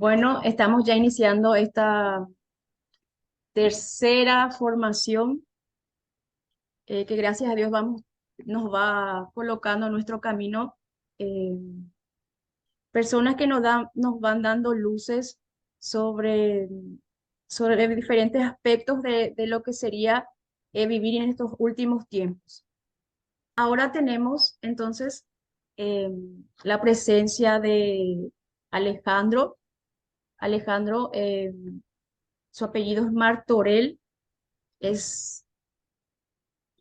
Bueno, estamos ya iniciando esta tercera formación que gracias a Dios nos va colocando en nuestro camino eh, personas que nos van dando luces sobre, sobre diferentes aspectos de lo que sería vivir en estos últimos tiempos. Ahora tenemos entonces eh, la presencia de Alejandro. Alejandro, su apellido es Martorell. Es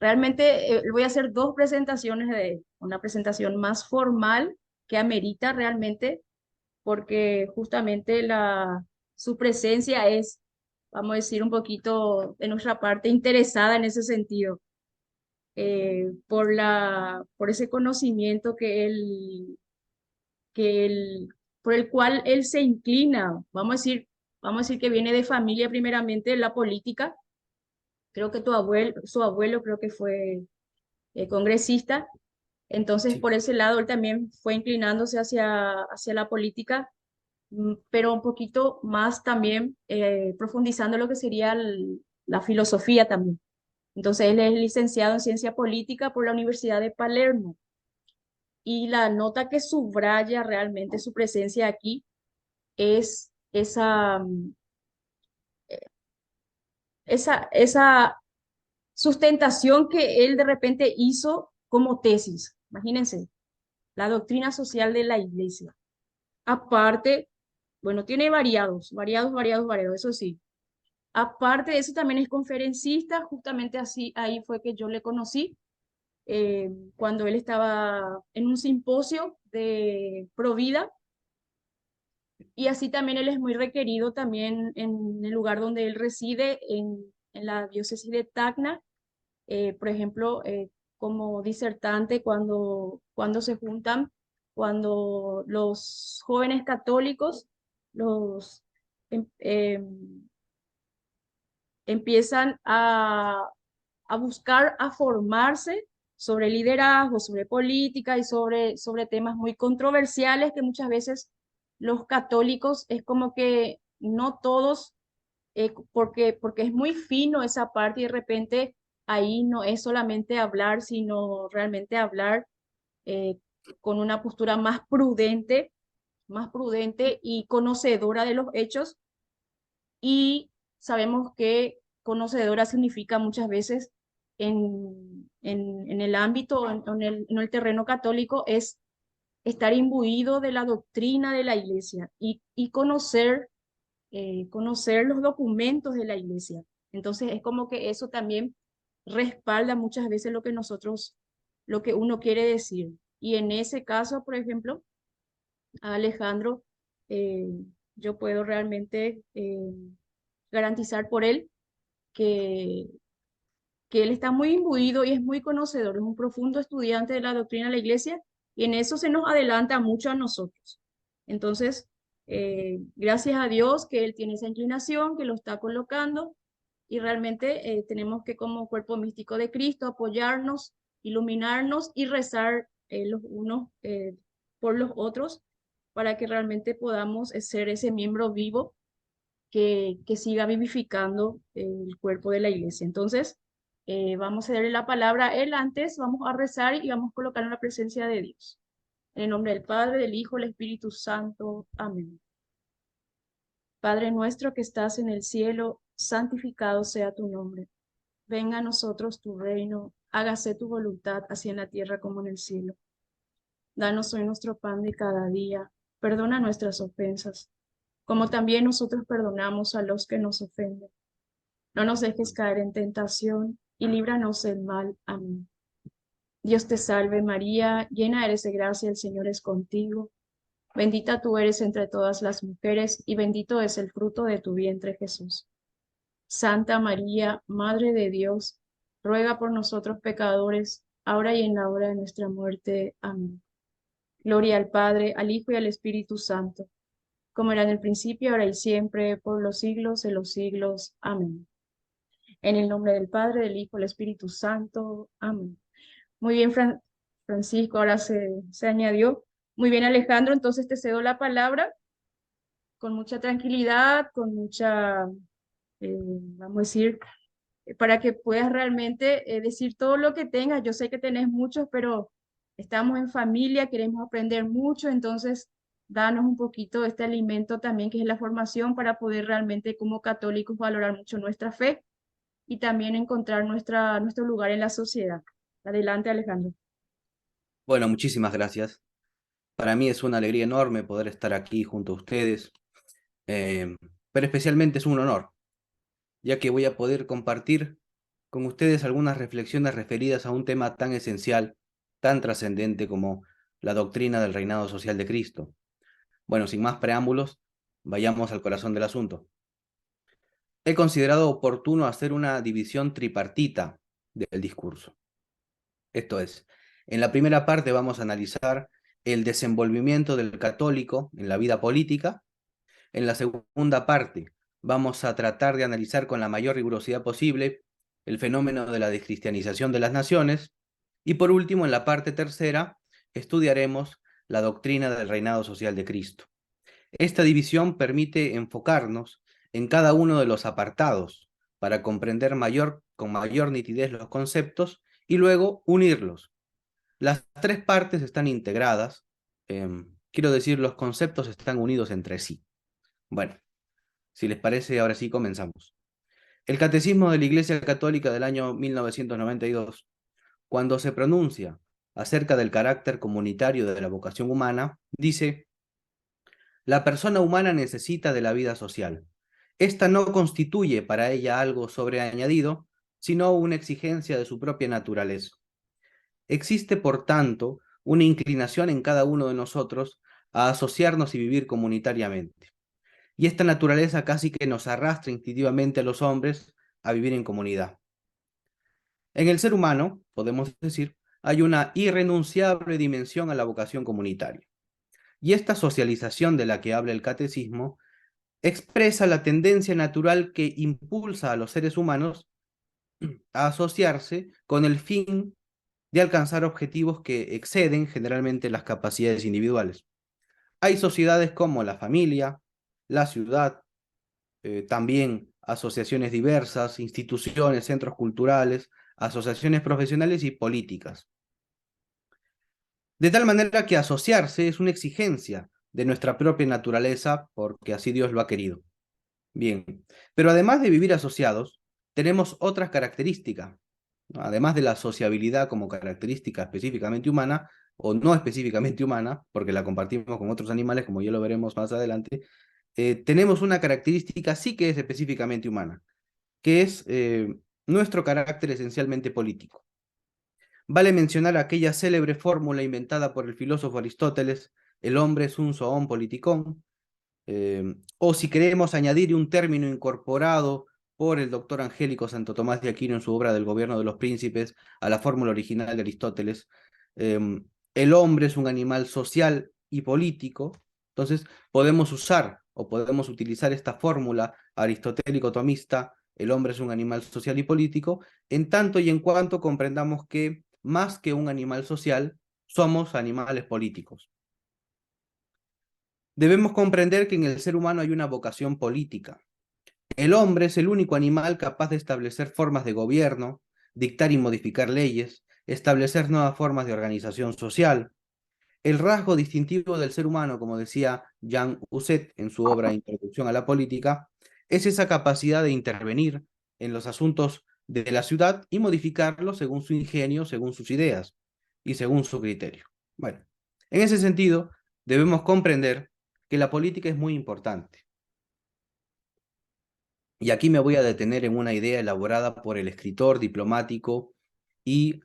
realmente, voy a hacer dos presentaciones de él. Una presentación más formal que amerita realmente, porque justamente su presencia es, vamos a decir, un poquito de nuestra parte interesada en ese sentido, por ese conocimiento que él, por el cual él se inclina. Vamos a decir que viene de familia primeramente la política. Creo que su abuelo creo que fue congresista. Entonces, Sí, por ese lado, él también fue inclinándose hacia la política, pero un poquito más también profundizando lo que sería la filosofía también. Entonces, él es licenciado en ciencia política por la Universidad de Palermo. Y la nota que subraya realmente su presencia aquí es esa sustentación que él de repente hizo como tesis. Imagínense, la doctrina social de la iglesia. Aparte, bueno, tiene variados, eso sí. Aparte de eso, también es conferencista, justamente así, ahí fue que yo le conocí, cuando él estaba en un simposio de Provida, y así también él es muy requerido también en el lugar donde él reside, en la diócesis de Tacna, por ejemplo, como disertante cuando se juntan, cuando los jóvenes católicos los em- empiezan a buscar, a formarse sobre liderazgo, sobre política y sobre temas muy controversiales que muchas veces los católicos es como que no todos porque es muy fino esa parte y de repente ahí no es solamente hablar, sino realmente hablar eh, con una postura más prudente y conocedora de los hechos. Y sabemos que conocedora significa muchas veces en el ámbito, en el terreno católico, es estar imbuido de la doctrina de la iglesia y conocer los documentos de la iglesia. Entonces es como que eso también respalda muchas veces lo que uno quiere decir. Y en ese caso, por ejemplo, a Alejandro, eh, yo puedo realmente garantizar por él que, que él está muy imbuido y es muy conocedor, es un profundo estudiante de la doctrina de la iglesia y en eso se nos adelanta mucho a nosotros. Entonces, gracias a Dios que él tiene esa inclinación, que lo está colocando y realmente tenemos que como cuerpo místico de Cristo apoyarnos, iluminarnos y rezar los unos por los otros para que realmente podamos ser ese miembro vivo que siga vivificando el cuerpo de la iglesia. Entonces, vamos a darle la palabra a él antes, vamos a rezar y vamos a colocar en la presencia de Dios. En el nombre del Padre, del Hijo, del Espíritu Santo. Amén. Padre nuestro que estás en el cielo, santificado sea tu nombre. Venga a nosotros tu reino, hágase tu voluntad, así en la tierra como en el cielo. Danos hoy nuestro pan de cada día, perdona nuestras ofensas, como también nosotros perdonamos a los que nos ofenden. No nos dejes caer en tentación y líbranos del mal. Amén. Dios te salve María, llena eres de gracia, el Señor es contigo. Bendita tú eres entre todas las mujeres y bendito es el fruto de tu vientre Jesús. Santa María, Madre de Dios, ruega por nosotros pecadores, ahora y en la hora de nuestra muerte. Amén. Gloria al Padre, al Hijo y al Espíritu Santo, como era en el principio, ahora y siempre, por los siglos de los siglos. Amén. En el nombre del Padre, del Hijo, del Espíritu Santo. Amén. Muy bien, Francisco, ahora se añadió. Muy bien, Alejandro, entonces te cedo la palabra con mucha tranquilidad, con mucha, vamos a decir, para que puedas realmente decir todo lo que tengas. Yo sé que tenés muchos, pero estamos en familia, queremos aprender mucho, entonces danos un poquito de este alimento también, que es la formación, para poder realmente como católicos valorar mucho nuestra fe y también encontrar nuestro lugar en la sociedad. Adelante, Alejandro. Bueno, muchísimas gracias. Para mí es una alegría enorme poder estar aquí junto a ustedes, eh, pero especialmente es un honor, ya que voy a poder compartir con ustedes algunas reflexiones referidas a un tema tan esencial, tan trascendente como la doctrina del reinado social de Cristo. Bueno, sin más preámbulos, vayamos al corazón del asunto. He considerado oportuno hacer una división tripartita del discurso. Esto es, en la primera parte vamos a analizar el desenvolvimiento del católico en la vida política. En la segunda parte vamos a tratar de analizar con la mayor rigurosidad posible el fenómeno de la descristianización de las naciones. Y por último, en la parte tercera, estudiaremos la doctrina del reinado social de Cristo. Esta división permite enfocarnos en cada uno de los apartados para comprender con mayor nitidez los conceptos y luego unirlos. Las tres partes están integradas, quiero decir, los conceptos están unidos entre sí. Bueno, si les parece, ahora sí comenzamos. El Catecismo de la Iglesia Católica del año 1992, cuando se pronuncia acerca del carácter comunitario de la vocación humana, dice: la persona humana necesita de la vida social. Esta no constituye para ella algo sobreañadido, sino una exigencia de su propia naturaleza. Existe, por tanto, una inclinación en cada uno de nosotros a asociarnos y vivir comunitariamente. Y esta naturaleza casi que nos arrastra instintivamente a los hombres a vivir en comunidad. En el ser humano, podemos decir, hay una irrenunciable dimensión a la vocación comunitaria. Y esta socialización de la que habla el catecismo expresa la tendencia natural que impulsa a los seres humanos a asociarse con el fin de alcanzar objetivos que exceden generalmente las capacidades individuales. Hay sociedades como la familia, la ciudad, también asociaciones diversas, instituciones, centros culturales, asociaciones profesionales y políticas. De tal manera que asociarse es una exigencia de nuestra propia naturaleza porque así Dios lo ha querido. Bien, pero además de vivir asociados, tenemos otras características, ¿no? Además de la sociabilidad como característica específicamente humana, o no específicamente humana, porque la compartimos con otros animales, como ya lo veremos más adelante, tenemos una característica sí que es específicamente humana, que es nuestro carácter esencialmente político. Vale mencionar aquella célebre fórmula inventada por el filósofo Aristóteles: el hombre es un zoon politikon, o si queremos añadir un término incorporado por el doctor Angélico Santo Tomás de Aquino en su obra del Gobierno de los Príncipes a la fórmula original de Aristóteles, el hombre es un animal social y político. Entonces podemos usar o podemos utilizar esta fórmula aristotélico-tomista: el hombre es un animal social y político, en tanto y en cuanto comprendamos que más que un animal social, somos animales políticos. Debemos comprender que en el ser humano hay una vocación política. El hombre es el único animal capaz de establecer formas de gobierno, dictar y modificar leyes, establecer nuevas formas de organización social. El rasgo distintivo del ser humano, como decía Jean Husset en su obra Introducción a la Política, es esa capacidad de intervenir en los asuntos de la ciudad y modificarlos según su ingenio, según sus ideas y según su criterio. Bueno, en ese sentido, debemos comprender que la política es muy importante. Y aquí me voy a detener en una idea elaborada por el escritor, diplomático y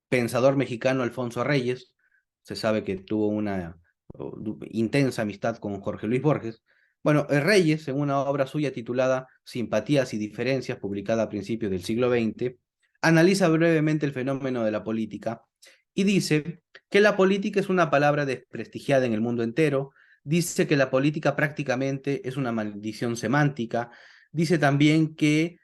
pensador mexicano Alfonso Reyes. Se sabe que tuvo una intensa amistad con Jorge Luis Borges. Bueno, Reyes, en una obra suya titulada Simpatías y Diferencias, publicada a principios del siglo XX, analiza brevemente el fenómeno de la política y dice que la política es una palabra desprestigiada en el mundo entero. Dice que la política prácticamente es una maldición semántica. Dice también que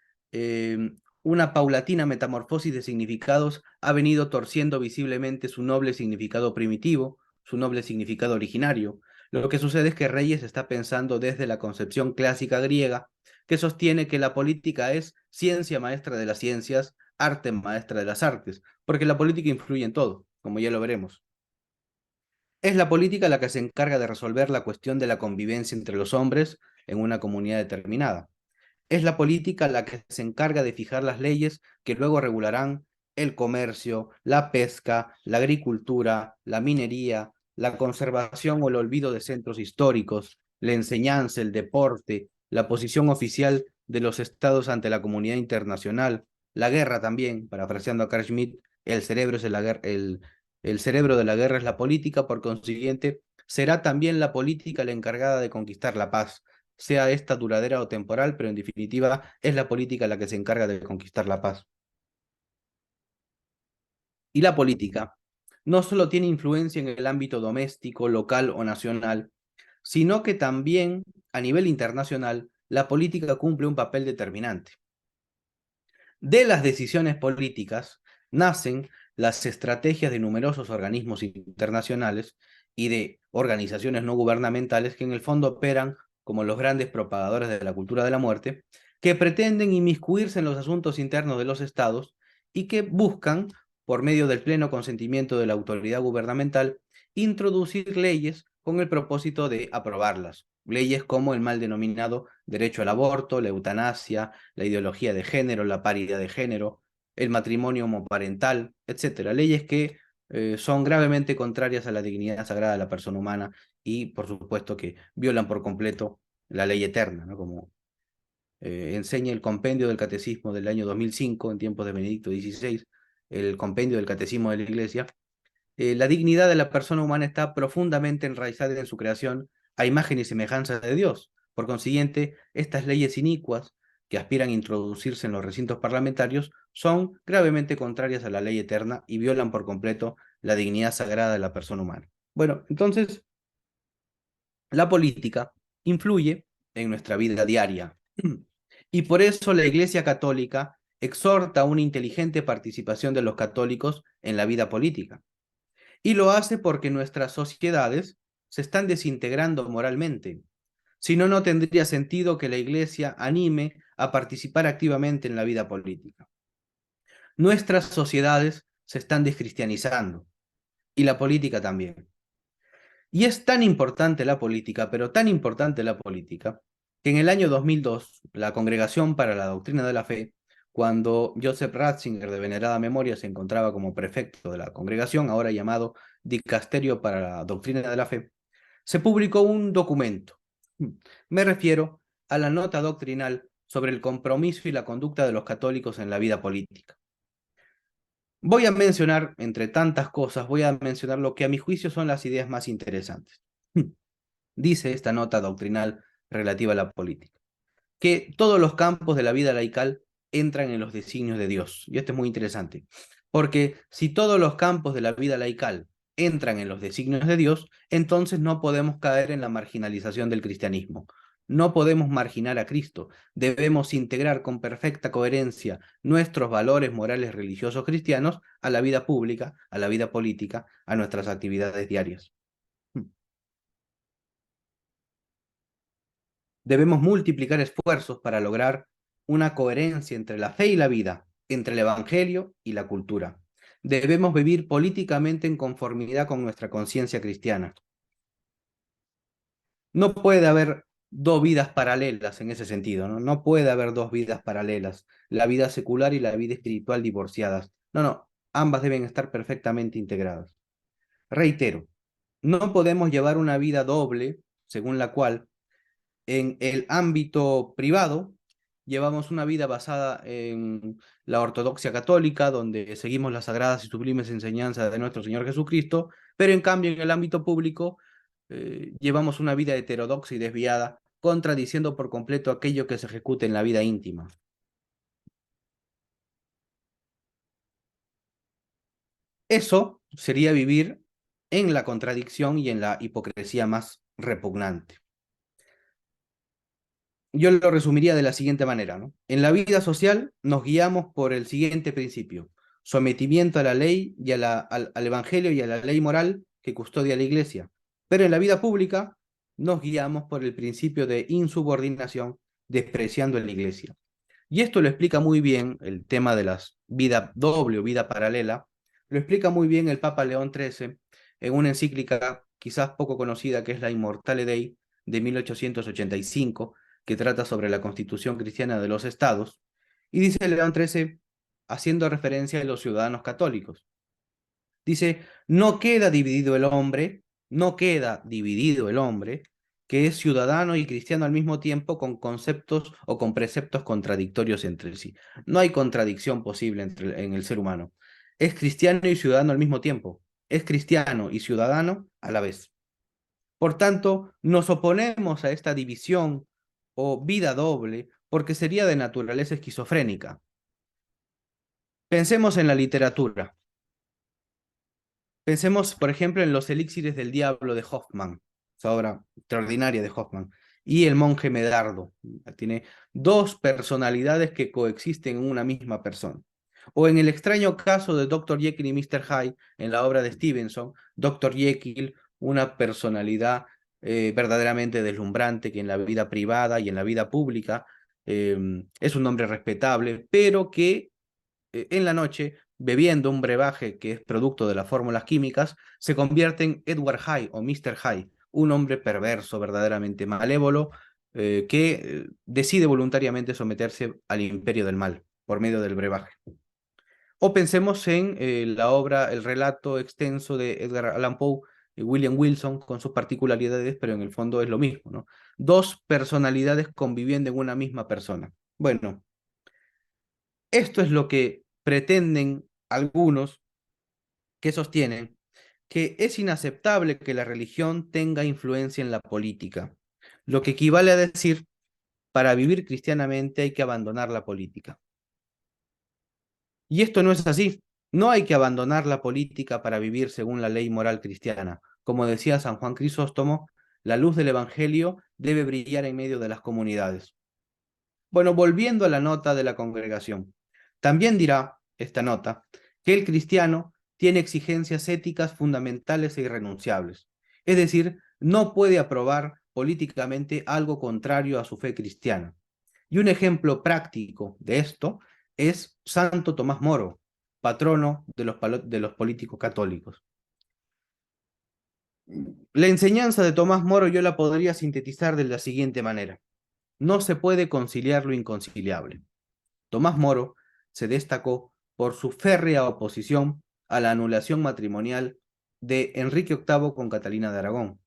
una paulatina metamorfosis de significados ha venido torciendo visiblemente su noble significado primitivo, su noble significado originario. Lo que sucede es que Reyes está pensando desde la concepción clásica griega, que sostiene que la política es ciencia maestra de las ciencias, arte maestra de las artes, porque la política influye en todo, como ya lo veremos. Es la política la que se encarga de resolver la cuestión de la convivencia entre los hombres en una comunidad determinada. Es la política la que se encarga de fijar las leyes que luego regularán el comercio, la pesca, la agricultura, la minería, la conservación o el olvido de centros históricos, la enseñanza, el deporte, la posición oficial de los estados ante la comunidad internacional, la guerra también, parafraseando a Carl Schmitt, el cerebro, el cerebro de la guerra es la política, por consiguiente, será también la política la encargada de conquistar la paz, sea esta duradera o temporal, pero en definitiva es la política la que se encarga de conquistar la paz. Y la política no solo tiene influencia en el ámbito doméstico, local o nacional, sino que también a nivel internacional la política cumple un papel determinante. De las decisiones políticas nacen las estrategias de numerosos organismos internacionales y de organizaciones no gubernamentales que en el fondo operan como los grandes propagadores de la cultura de la muerte, que pretenden inmiscuirse en los asuntos internos de los estados y que buscan, por medio del pleno consentimiento de la autoridad gubernamental, introducir leyes con el propósito de aprobarlas. Leyes como el mal denominado derecho al aborto, la eutanasia, la ideología de género, la paridad de género, el matrimonio homoparental, etcétera. Leyes que son gravemente contrarias a la dignidad sagrada de la persona humana y, por supuesto, que violan por completo la ley eterna, ¿no? Como enseña el compendio del Catecismo del año 2005, en tiempos de Benedicto XVI, el compendio del Catecismo de la Iglesia. La dignidad de la persona humana está profundamente enraizada en su creación a imagen y semejanza de Dios. Por consiguiente, estas leyes inicuas que aspiran a introducirse en los recintos parlamentarios son gravemente contrarias a la ley eterna y violan por completo la dignidad sagrada de la persona humana. Bueno, entonces, la política influye en nuestra vida diaria y por eso la Iglesia Católica exhorta a una inteligente participación de los católicos en la vida política. Y lo hace porque nuestras sociedades se están desintegrando moralmente. Si no, no tendría sentido que la Iglesia anime a participar activamente en la vida política. Nuestras sociedades se están descristianizando y la política también. Y es tan importante la política, pero tan importante la política, que en el año 2002, la Congregación para la Doctrina de la Fe, cuando Joseph Ratzinger, de venerada memoria, se encontraba como prefecto de la congregación, ahora llamado Dicasterio para la Doctrina de la Fe, se publicó un documento. Me refiero a la nota doctrinal sobre el compromiso y la conducta de los católicos en la vida política. Voy a mencionar, entre tantas cosas, voy a mencionar lo que a mi juicio son las ideas más interesantes. Dice esta nota doctrinal relativa a la política, que todos los campos de la vida laical entran en los designios de Dios. Y esto es muy interesante, porque si todos los campos de la vida laical entran en los designios de Dios, entonces no podemos caer en la marginalización del cristianismo. No podemos marginar a Cristo. Debemos integrar con perfecta coherencia nuestros valores morales religiosos cristianos a la vida pública, a la vida política, a nuestras actividades diarias. Debemos multiplicar esfuerzos para lograr una coherencia entre la fe y la vida, entre el Evangelio y la cultura. Debemos vivir políticamente en conformidad con nuestra conciencia cristiana. No puede haber dos vidas paralelas en ese sentido, ¿no? No puede haber dos vidas paralelas, la vida secular y la vida espiritual divorciadas. No, no, ambas deben estar perfectamente integradas. Reitero, no podemos llevar una vida doble, según la cual en el ámbito privado llevamos una vida basada en la ortodoxia católica, donde seguimos las sagradas y sublimes enseñanzas de nuestro Señor Jesucristo, pero en cambio en el ámbito público llevamos una vida heterodoxa y desviada, contradiciendo por completo aquello que se ejecuta en la vida íntima. Eso sería vivir en la contradicción y en la hipocresía más repugnante. Yo lo resumiría de la siguiente manera, ¿no? En la vida social nos guiamos por el siguiente principio: sometimiento a la ley y al Evangelio y a la ley moral que custodia la Iglesia, Pero en la vida pública nos guiamos por el principio de insubordinación, despreciando en la iglesia. Y esto lo explica muy bien el tema de la vida doble o vida paralela, lo explica muy bien el Papa León XIII en una encíclica quizás poco conocida que es la Immortale Dei de 1885, que trata sobre la constitución cristiana de los estados, y dice León XIII, haciendo referencia a los ciudadanos católicos, dice, no queda dividido el hombre, no queda dividido el hombre, que es ciudadano y cristiano al mismo tiempo con conceptos o con preceptos contradictorios entre sí. No hay contradicción posible en el ser humano. Es cristiano y ciudadano al mismo tiempo. Es cristiano y ciudadano a la vez. Por tanto, nos oponemos a esta división o vida doble porque sería de naturaleza esquizofrénica. Pensemos en la literatura. Pensemos, por ejemplo, en Los elixires del diablo de Hoffman, esa obra extraordinaria de Hoffman, y El monje Medardo. Tiene dos personalidades que coexisten en una misma persona. O en el extraño caso de Dr. Jekyll y Mr. Hyde, en la obra de Stevenson, Dr. Jekyll, una personalidad verdaderamente deslumbrante que en la vida privada y en la vida pública es un hombre respetable, pero que en la noche, bebiendo un brebaje que es producto de las fórmulas químicas, se convierte en Edward Hyde o Mr. Hyde, un hombre perverso, verdaderamente malévolo, que decide voluntariamente someterse al imperio del mal por medio del brebaje. O pensemos en la obra, el relato extenso de Edgar Allan Poe y William Wilson con sus particularidades, pero en el fondo es lo mismo, ¿no? Dos personalidades conviviendo en una misma persona. Bueno, esto es lo que pretenden algunos que sostienen que es inaceptable que la religión tenga influencia en la política, lo que equivale a decir, para vivir cristianamente hay que abandonar la política. Y esto no es así. No hay que abandonar la política para vivir según la ley moral cristiana. Como decía San Juan Crisóstomo, la luz del Evangelio debe brillar en medio de las comunidades. Bueno, volviendo a la nota de la congregación, también dirá esta nota que el cristiano tiene exigencias éticas fundamentales e irrenunciables. Es decir, no puede aprobar políticamente algo contrario a su fe cristiana. Y un ejemplo práctico de esto es Santo Tomás Moro, patrono de los políticos católicos. La enseñanza de Tomás Moro yo la podría sintetizar de la siguiente manera. No se puede conciliar lo inconciliable. Tomás Moro se destacó por su férrea oposición a la anulación matrimonial de Enrique VIII con Catalina de Aragón.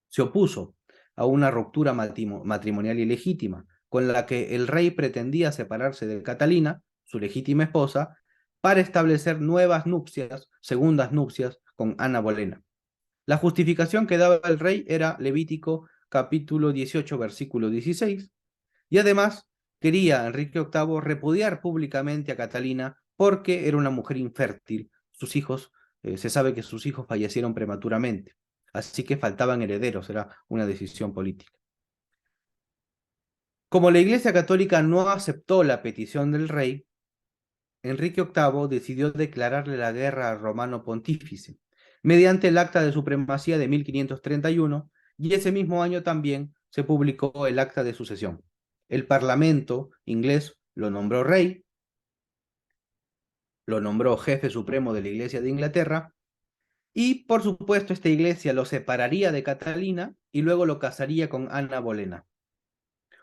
Se opuso a una ruptura matrimonial ilegítima, con la que el rey pretendía separarse de Catalina, su legítima esposa, para establecer nuevas nupcias, segundas nupcias, con Ana Bolena. La justificación que daba el rey era Levítico capítulo 18, versículo 16, y además quería Enrique VIII repudiar públicamente a Catalina porque era una mujer infértil. Sus hijos, se sabe que sus hijos fallecieron prematuramente, así que faltaban herederos, era una decisión política. Como la Iglesia Católica no aceptó la petición del rey, Enrique VIII decidió declararle la guerra al romano pontífice, mediante el Acta de Supremacía de 1531, y ese mismo año también se publicó el Acta de Sucesión. El Parlamento inglés lo nombró rey, lo nombró jefe supremo de la Iglesia de Inglaterra, y por supuesto esta iglesia lo separaría de Catalina y luego lo casaría con Ana Bolena,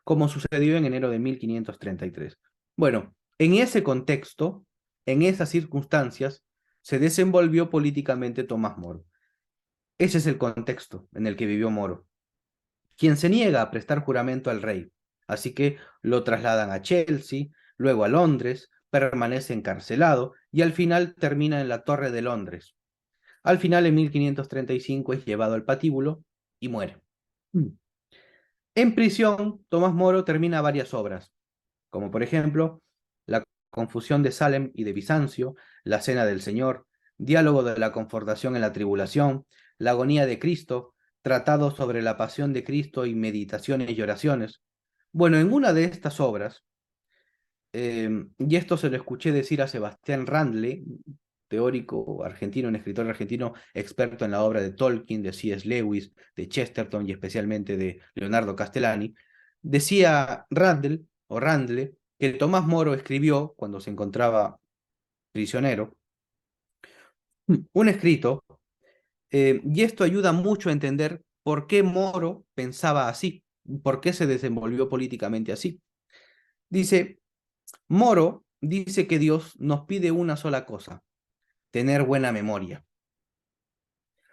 como sucedió en enero de 1533. Bueno, en ese contexto, en esas circunstancias, se desenvolvió políticamente Tomás Moro. Ese es el contexto en el que vivió Moro, quien se niega a prestar juramento al rey, así que lo trasladan a Chelsea, luego a Londres, permanece encarcelado y al final termina en la Torre de Londres. Al final, en 1535, es llevado al patíbulo y muere. En prisión, Tomás Moro termina varias obras, como por ejemplo La confusión de Salem y de Bizancio, La cena del Señor, Diálogo de la confortación en la tribulación, La agonía de Cristo, Tratado sobre la pasión de Cristo y Meditaciones y oraciones. Bueno, en una de estas obras, y esto se lo escuché decir a Sebastián Randle, teórico argentino, un escritor argentino experto en la obra de Tolkien, de C.S. Lewis, de Chesterton y especialmente de Leonardo Castellani, decía Randle, que Tomás Moro escribió, cuando se encontraba prisionero, un escrito, y esto ayuda mucho a entender por qué Moro pensaba así, por qué se desenvolvió políticamente así. Dice, Moro dice que Dios nos pide una sola cosa: tener buena memoria.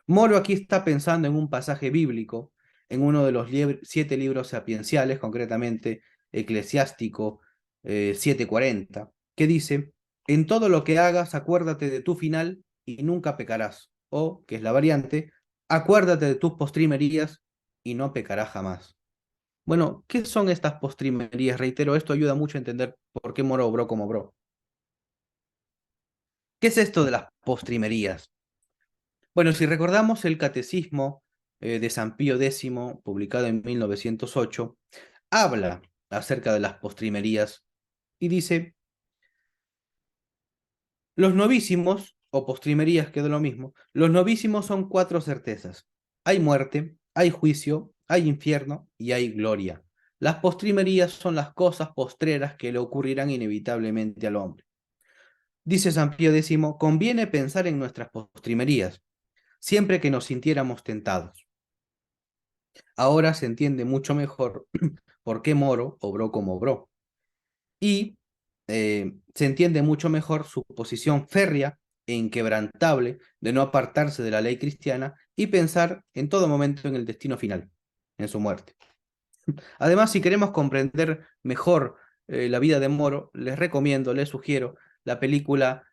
Moro aquí está pensando en un pasaje bíblico, en uno de los 7 libros sapienciales, concretamente Eclesiástico 7:40, que dice, en todo lo que hagas, acuérdate de tu final y nunca pecarás. O, que es la variante, acuérdate de tus postrimerías y no pecarás jamás. Bueno, ¿qué son estas postrimerías? Reitero, esto ayuda mucho a entender por qué Moro obró como obró. ¿Qué es esto de las postrimerías? Bueno, si recordamos el Catecismo de San Pío X, publicado en 1908, habla acerca de las postrimerías y dice, los novísimos, o postrimerías, quedó lo mismo, los novísimos son 4 certezas. Hay muerte, hay juicio, hay infierno y hay gloria. Las postrimerías son las cosas postreras que le ocurrirán inevitablemente al hombre. Dice San Pío X, conviene pensar en nuestras postrimerías, siempre que nos sintiéramos tentados. Ahora se entiende mucho mejor por qué Moro obró como obró. Y se entiende mucho mejor su posición férrea e inquebrantable de no apartarse de la ley cristiana y pensar en todo momento en el destino final, en su muerte. Además, si queremos comprender mejor la vida de Moro, les sugiero la película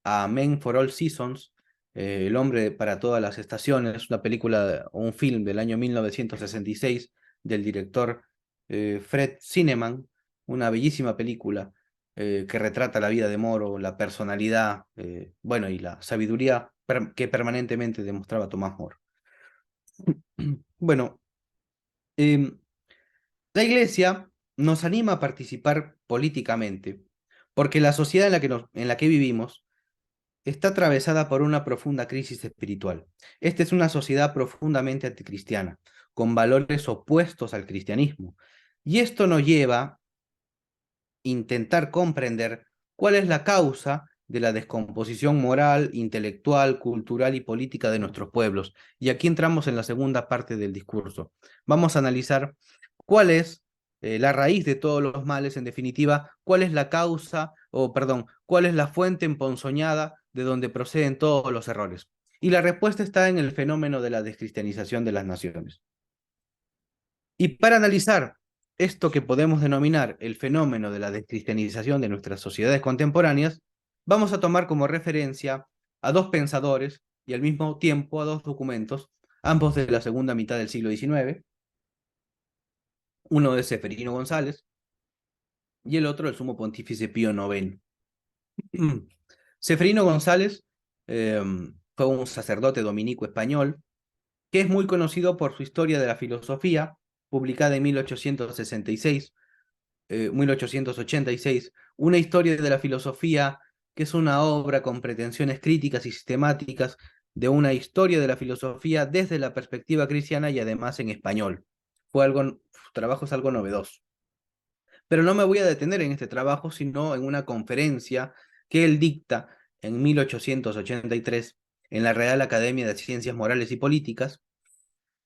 A Man for All Seasons, El hombre para todas las estaciones, una película o un film del año 1966 del director Fred Zinnemann, una bellísima película que retrata la vida de Moro, la personalidad, bueno, y la sabiduría que permanentemente demostraba Tomás Moro. Bueno, em, la Iglesia nos anima a participar políticamente, porque la sociedad en la que vivimos está atravesada por una profunda crisis espiritual. Esta es una sociedad profundamente anticristiana, con valores opuestos al cristianismo. Y esto nos lleva a intentar comprender cuál es la causa de la descomposición moral, intelectual, cultural y política de nuestros pueblos. Y aquí entramos en la segunda parte del discurso. Vamos a analizar cuál es la raíz de todos los males, en definitiva, cuál es la causa, o perdón, cuál es la fuente emponzoñada de donde proceden todos los errores. Y la respuesta está en el fenómeno de la descristianización de las naciones. Y para analizar esto que podemos denominar el fenómeno de la descristianización de nuestras sociedades contemporáneas, vamos a tomar como referencia a 2 pensadores y al mismo tiempo a 2 documentos, ambos de la segunda mitad del siglo XIX, uno de Ceferino González y el otro el sumo pontífice Pío IX. Ceferino González fue un sacerdote dominico español que es muy conocido por su historia de la filosofía, publicada en 1886, una historia de la filosofía que es una obra con pretensiones críticas y sistemáticas de una historia de la filosofía desde la perspectiva cristiana y además en español. Su trabajo es algo novedoso. Pero no me voy a detener en este trabajo, sino en una conferencia que él dicta en 1883 en la Real Academia de Ciencias Morales y Políticas,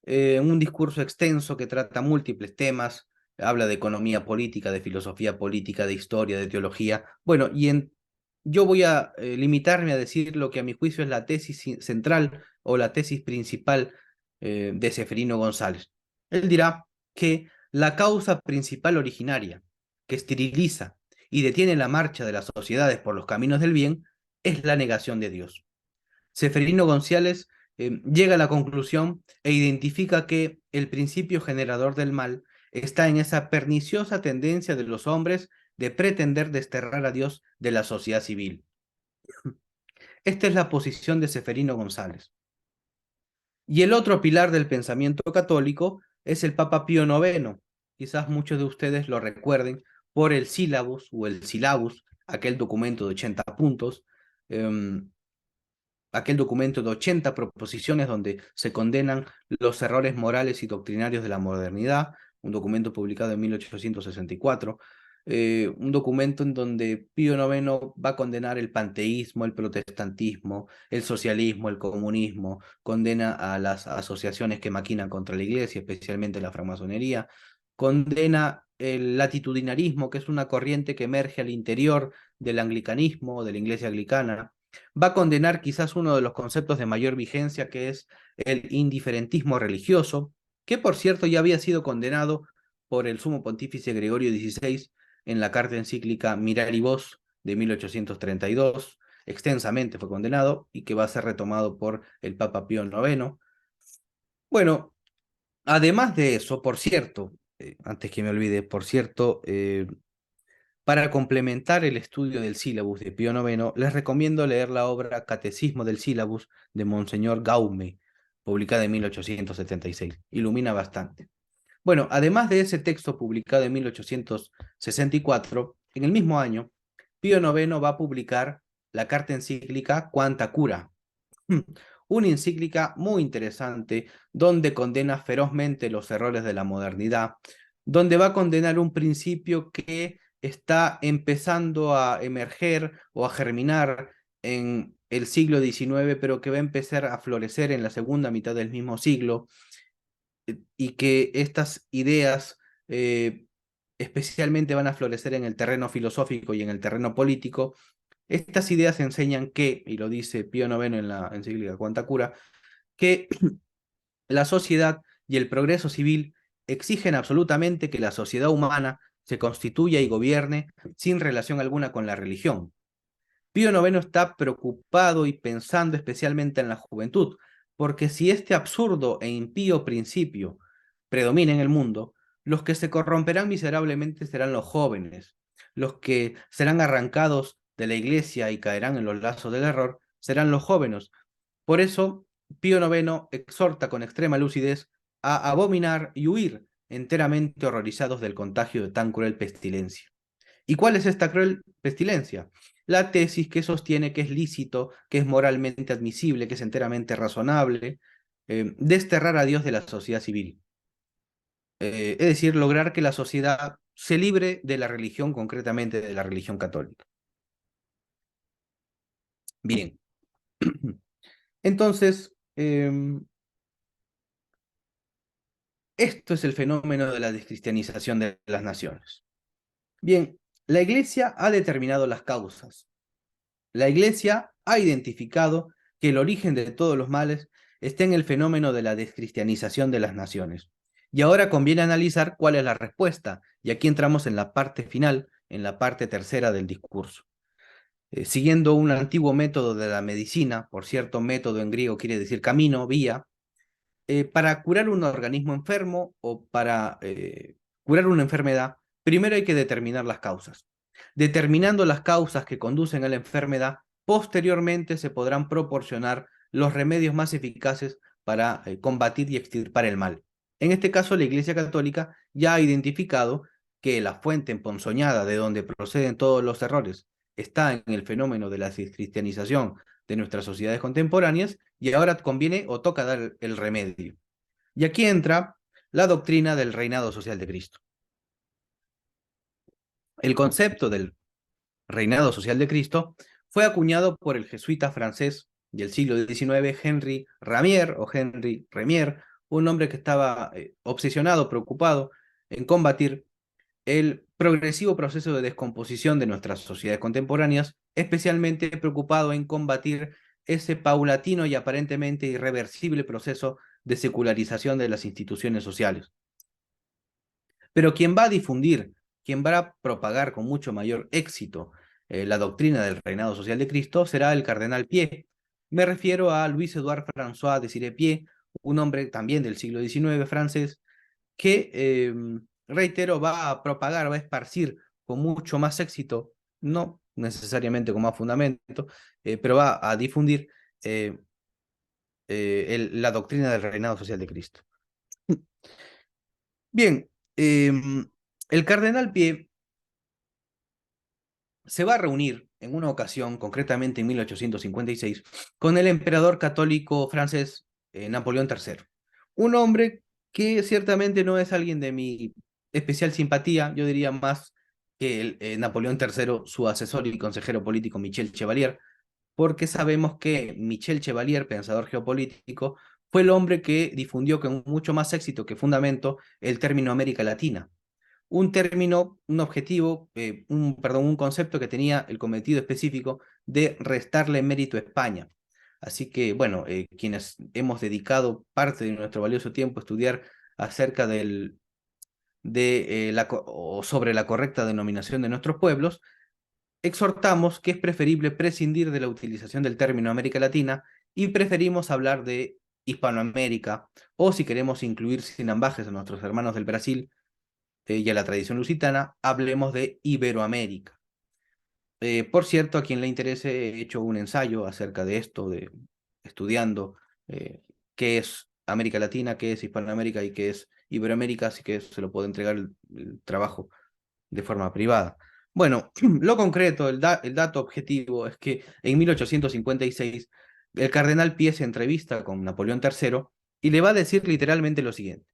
un discurso extenso que trata múltiples temas, habla de economía política, de filosofía política, de historia, de teología. Bueno, yo voy a limitarme a decir lo que a mi juicio es la tesis central o la tesis principal de Ceferino González. Él dirá que la causa principal originaria que esteriliza y detiene la marcha de las sociedades por los caminos del bien es la negación de Dios. Ceferino González llega a la conclusión e identifica que el principio generador del mal está en esa perniciosa tendencia de los hombres de pretender desterrar a Dios de la sociedad civil. Esta es la posición de Ceferino González. Y el otro pilar del pensamiento católico es el Papa Pío IX. Quizás muchos de ustedes lo recuerden por el sílabus o el silabus, aquel documento de 80 puntos, aquel documento de 80 proposiciones donde se condenan los errores morales y doctrinarios de la modernidad, un documento publicado en 1864, un documento en donde Pío IX va a condenar el panteísmo, el protestantismo, el socialismo, el comunismo, condena a las asociaciones que maquinan contra la iglesia, especialmente la francmasonería, condena el latitudinarismo, que es una corriente que emerge al interior del anglicanismo, de la iglesia anglicana, va a condenar quizás uno de los conceptos de mayor vigencia, que es el indiferentismo religioso, que por cierto ya había sido condenado por el sumo pontífice Gregorio XVI en la carta encíclica Mirari Vos de 1832, extensamente fue condenado y que va a ser retomado por el Papa Pío IX. Bueno, además de eso, por cierto, antes que me olvide, por cierto, para complementar el estudio del sílabus de Pío IX, les recomiendo leer la obra Catecismo del Sílabus de Monseñor Gaume, publicada en 1876. Ilumina bastante. Bueno, además de ese texto publicado en 1864, en el mismo año, Pío IX va a publicar la carta encíclica Quanta Cura, una encíclica muy interesante donde condena ferozmente los errores de la modernidad, donde va a condenar un principio que está empezando a emerger o a germinar en el siglo XIX, pero que va a empezar a florecer en la segunda mitad del mismo siglo, y que estas ideas especialmente van a florecer en el terreno filosófico y en el terreno político. Estas ideas enseñan que, y lo dice Pío IX en la encíclica Quanta Cura, que la sociedad y el progreso civil exigen absolutamente que la sociedad humana se constituya y gobierne sin relación alguna con la religión. Pío IX está preocupado y pensando especialmente en la juventud, porque si este absurdo e impío principio predomina en el mundo, los que se corromperán miserablemente serán los jóvenes, los que serán arrancados de la iglesia y caerán en los lazos del error serán los jóvenes. Por eso, Pío IX exhorta con extrema lucidez a abominar y huir enteramente horrorizados del contagio de tan cruel pestilencia. ¿Y cuál es esta cruel pestilencia? La tesis que sostiene que es lícito, que es moralmente admisible, que es enteramente razonable, desterrar a Dios de la sociedad civil. Es decir, lograr que la sociedad se libre de la religión, concretamente de la religión católica. Bien, entonces, esto es el fenómeno de la descristianización de las naciones. Bien, la Iglesia ha determinado las causas. La Iglesia ha identificado que el origen de todos los males está en el fenómeno de la descristianización de las naciones. Y ahora conviene analizar cuál es la respuesta, y aquí entramos en la parte final, en la parte tercera del discurso. Siguiendo un antiguo método de la medicina, por cierto, método en griego quiere decir camino, vía, para curar un organismo enfermo o para curar una enfermedad, primero hay que determinar las causas. Determinando las causas que conducen a la enfermedad, posteriormente se podrán proporcionar los remedios más eficaces para combatir y extirpar el mal. En este caso, la Iglesia Católica ya ha identificado que la fuente emponzoñada de donde proceden todos los errores está en el fenómeno de la cristianización de nuestras sociedades contemporáneas, y ahora conviene o toca dar el remedio. Y aquí entra la doctrina del reinado social de Cristo. El concepto del reinado social de Cristo fue acuñado por el jesuita francés del siglo XIX, Henry Ramier, o Henry Remier, un hombre que estaba obsesionado, preocupado en combatir el progresivo proceso de descomposición de nuestras sociedades contemporáneas, especialmente preocupado en combatir ese paulatino y aparentemente irreversible proceso de secularización de las instituciones sociales. Pero quien va a difundir, quien va a propagar con mucho mayor éxito la doctrina del reinado social de Cristo será el cardenal Pie. Me refiero a Louis-Édouard François Désiré Pie, un hombre también del siglo XIX francés, que, reitero, va a propagar, va a esparcir con mucho más éxito, no necesariamente con más fundamento, pero va a difundir la doctrina del reinado social de Cristo. Bien, el cardenal Pie se va a reunir en una ocasión, concretamente en 1856, con el emperador católico francés Napoleón III. Un hombre que ciertamente no es alguien de mi especial simpatía, yo diría más que Napoleón III, su asesor y consejero político Michel Chevalier, porque sabemos que Michel Chevalier, pensador geopolítico, fue el hombre que difundió con mucho más éxito que fundamento el término América Latina, un término, un objetivo, un concepto que tenía el cometido específico de restarle mérito a España. Así que, bueno, quienes hemos dedicado parte de nuestro valioso tiempo a estudiar acerca o sobre la correcta denominación de nuestros pueblos, exhortamos que es preferible prescindir de la utilización del término América Latina y preferimos hablar de Hispanoamérica, o si queremos incluir sin ambajes a nuestros hermanos del Brasil, y a la tradición lusitana, hablemos de Iberoamérica. Por cierto, a quien le interese, he hecho un ensayo acerca de esto, estudiando qué es América Latina, qué es Hispanoamérica y qué es Iberoamérica, así que se lo puedo entregar el trabajo de forma privada. Bueno, lo concreto, el dato objetivo es que en 1856 el cardenal Píe se entrevista con Napoleón III y le va a decir literalmente lo siguiente.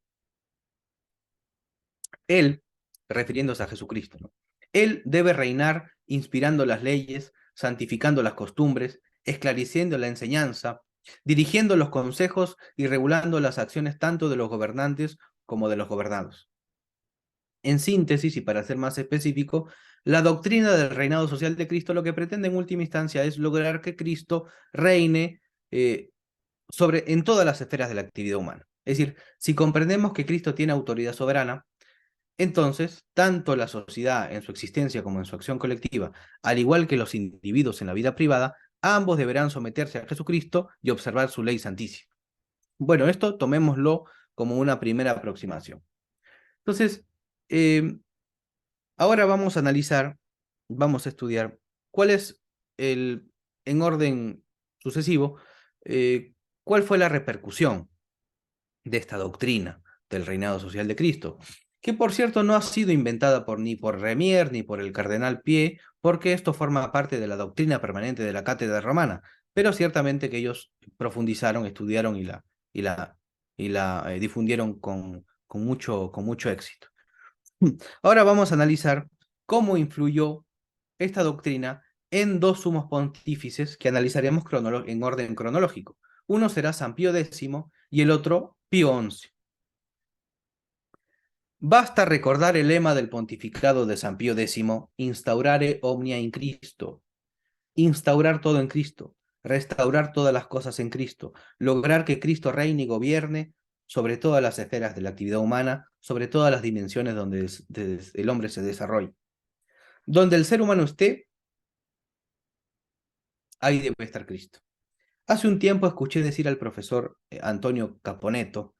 Él, refiriéndose a Jesucristo, ¿no? Él debe reinar inspirando las leyes, santificando las costumbres, esclareciendo la enseñanza, dirigiendo los consejos y regulando las acciones tanto de los gobernantes como de los gobernados. En síntesis, y para ser más específico, la doctrina del reinado social de Cristo lo que pretende en última instancia es lograr que Cristo reine en todas las esferas de la actividad humana. Es decir, si comprendemos que Cristo tiene autoridad soberana, entonces, tanto la sociedad en su existencia como en su acción colectiva, al igual que los individuos en la vida privada, ambos deberán someterse a Jesucristo y observar su ley santísima. Bueno, esto tomémoslo como una primera aproximación. Entonces, eh, ahora vamos a analizar, vamos a estudiar cuál es en orden sucesivo, cuál fue la repercusión de esta doctrina del reinado social de Cristo, que por cierto no ha sido inventada ni por Remier ni por el cardenal Pie, porque esto forma parte de la doctrina permanente de la cátedra romana, pero ciertamente que ellos profundizaron, estudiaron y la difundieron con mucho éxito. Ahora vamos a analizar cómo influyó esta doctrina en dos sumos pontífices que analizaremos en orden cronológico. Uno será San Pío X y el otro Pío XI. Basta recordar el lema del pontificado de San Pío X, instaurare omnia in Cristo, instaurar todo en Cristo, restaurar todas las cosas en Cristo, lograr que Cristo reine y gobierne sobre todas las esferas de la actividad humana, sobre todas las dimensiones donde el hombre se desarrolla. Donde el ser humano esté, ahí debe estar Cristo. Hace un tiempo escuché decir al profesor Antonio Caponeto